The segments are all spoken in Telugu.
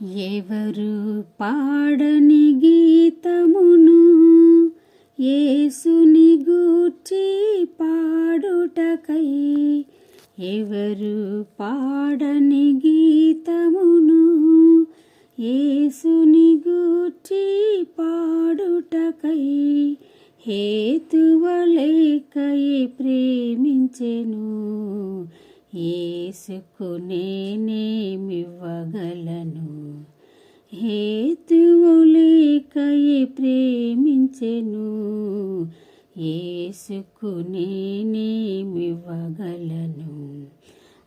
ఎవరు పాడని గీతమును యేసుని గూర్చి పాడుటకై, ఎవరు పాడని గీతమును యేసుని గూర్చి పాడుటకై, హేతువలేకై ప్రేమించెను యేసుకు నేనేమివ్వగలను. హేతువులేకై ప్రేమించెను యేసుకు నేనేమివ్వగలను.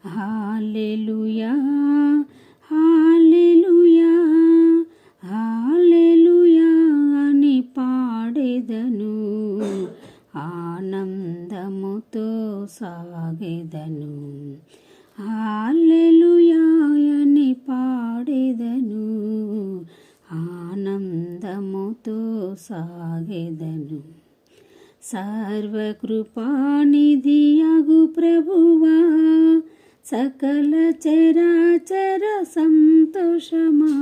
హల్లెలూయా హల్లెలూయా హల్లెలూయా అని పాడెదను, ఆనందముతో సాగెదను. హల్లెలూయా అని పాడెదను, ఆనందముతో సాగెదను. సర్వకృపానిధియగు ప్రభువా, సకల చరాచర సంతోషమా,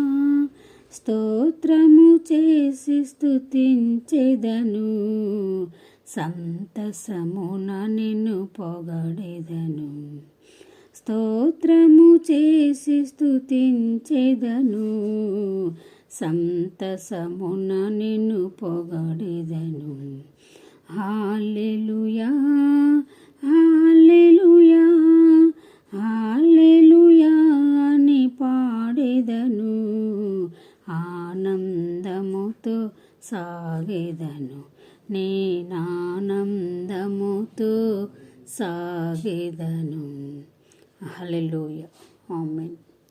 స్తోత్రము చేసి స్తుతించెదను, సంతసమున నిన్ను పొగడెదను. స్తోత్రము చేసి స్తుతించెదను, సంతసమున నిన్ను పొగడెదను. హల్లెలూయా హల్లెలూయా హల్లెలూయా అని పాడెదను, ఆనందముతో సాగెదను. నేనానందముతో సాగెదను. హల్లెలూయా. ఆమేన్.